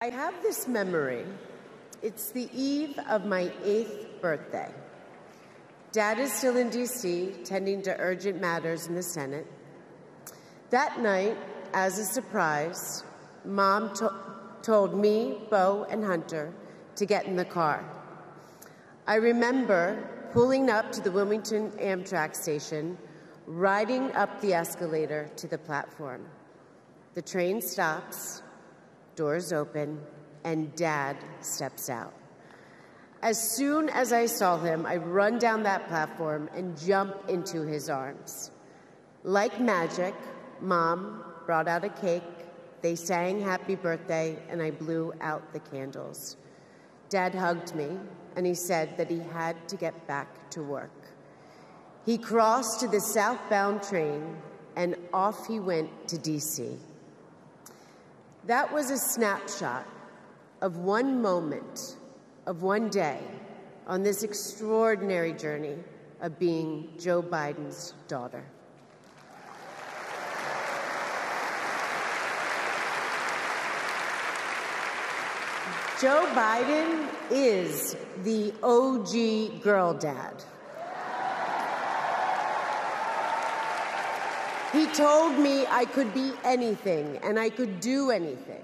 I have this memory. It's the eve of my 8th birthday. Dad is still in D.C., tending to urgent matters in the Senate. That night, as a surprise, Mom told me, Bo, and Hunter to get in the car. I remember pulling up to the Wilmington Amtrak station, riding up the escalator to the platform. The train stops, doors open, and Dad steps out. As soon as I saw him, I run down that platform and jump into his arms. Like magic, Mom brought out a cake, they sang happy birthday, and I blew out the candles. Dad hugged me, and he said that he had to get back to work. He crossed to the southbound train, and off he went to D.C. That was a snapshot of one moment, of one day, on this extraordinary journey of being Joe Biden's daughter. Joe Biden is the OG girl dad. He told me I could be anything and I could do anything.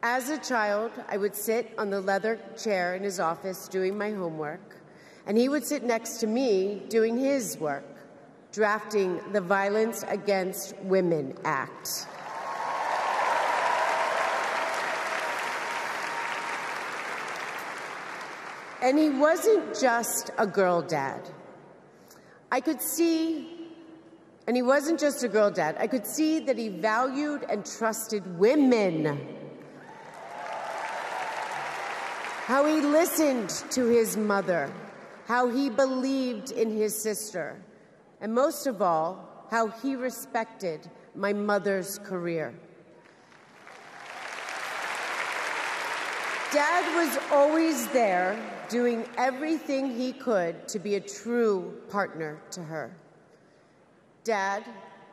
As a child, I would sit on the leather chair in his office doing my homework, and he would sit next to me doing his work, drafting the Violence Against Women Act. And he wasn't just a girl dad. And he wasn't just a girl dad. I could see that he valued and trusted women. How he listened to his mother, how he believed in his sister, and most of all, how he respected my mother's career. Dad was always there, doing everything he could to be a true partner to her. Dad,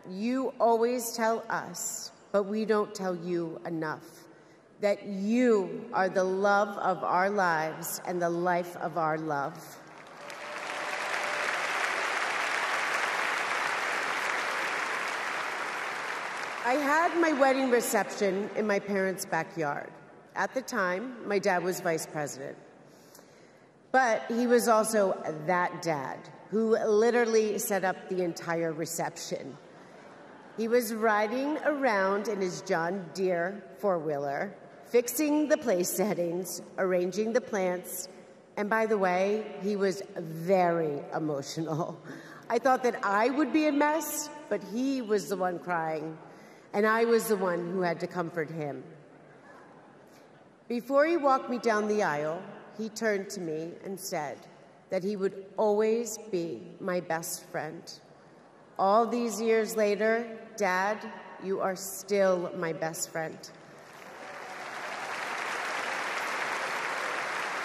you always tell us, but we don't tell you enough, that you are the love of our lives and the life of our love. I had my wedding reception in my parents' backyard. At the time, my dad was vice president. But he was also that dad who literally set up the entire reception. He was riding around in his John Deere four-wheeler, fixing the place settings, arranging the plants, and by the way, he was very emotional. I thought that I would be a mess, but he was the one crying, and I was the one who had to comfort him. Before he walked me down the aisle, he turned to me and said that he would always be my best friend. All these years later, Dad, you are still my best friend.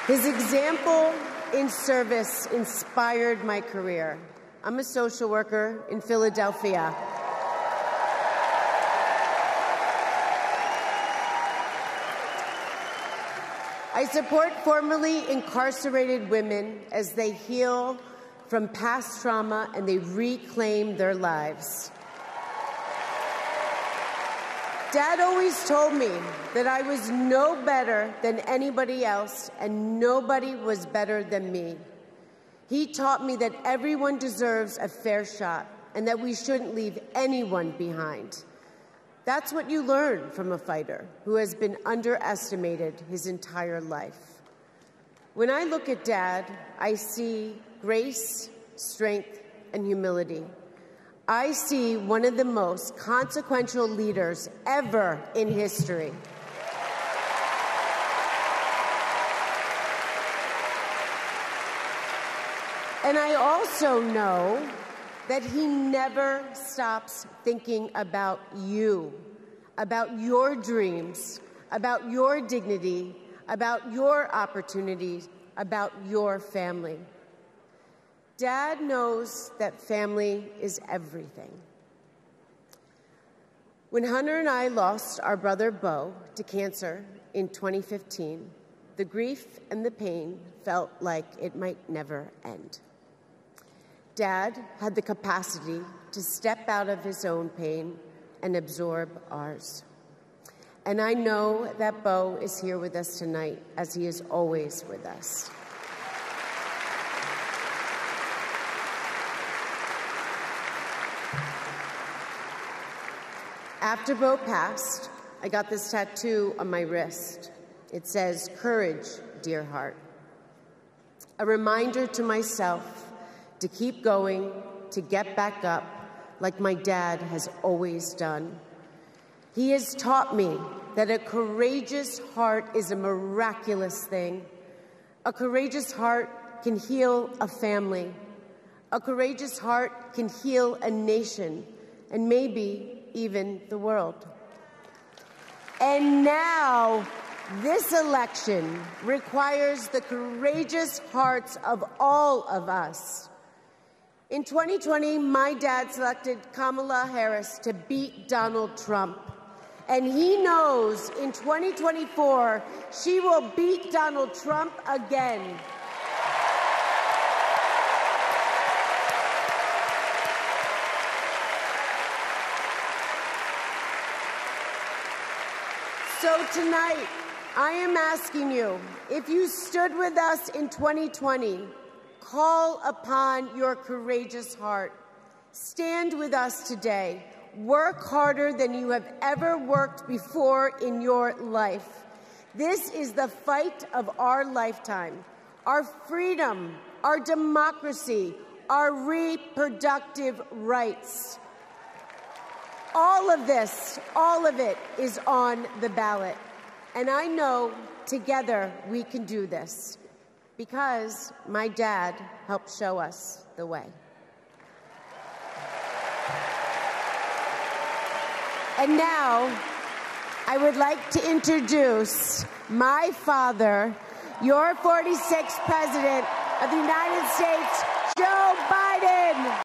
His example in service inspired my career. I'm a social worker in Philadelphia. I support formerly incarcerated women as they heal from past trauma and they reclaim their lives. Dad always told me that I was no better than anybody else and nobody was better than me. He taught me that everyone deserves a fair shot and that we shouldn't leave anyone behind. That's what you learn from a fighter who has been underestimated his entire life. When I look at Dad, I see grace, strength, and humility. I see one of the most consequential leaders ever in history. And I also know that he never stops thinking about you, about your dreams, about your dignity, about your opportunities, about your family. Dad knows that family is everything. When Hunter and I lost our brother Beau to cancer in 2015, the grief and the pain felt like it might never end. Dad had the capacity to step out of his own pain and absorb ours. And I know that Beau is here with us tonight, as he is always with us. After Beau passed, I got this tattoo on my wrist. It says, "Courage, dear heart." A reminder to myself to keep going, to get back up, like my dad has always done. He has taught me that a courageous heart is a miraculous thing. A courageous heart can heal a family. A courageous heart can heal a nation, and maybe even the world. And now, this election requires the courageous hearts of all of us. In 2020, my dad selected Kamala Harris to beat Donald Trump. And he knows in 2024, she will beat Donald Trump again. So tonight, I am asking you, if you stood with us in 2020, call upon your courageous heart. Stand with us today. Work harder than you have ever worked before in your life. This is the fight of our lifetime. Our freedom, our democracy, our reproductive rights. All of this, all of it is on the ballot. And I know together we can do this because my dad helped show us the way. And now I would like to introduce my father, your 46th President of the United States, Joe Biden.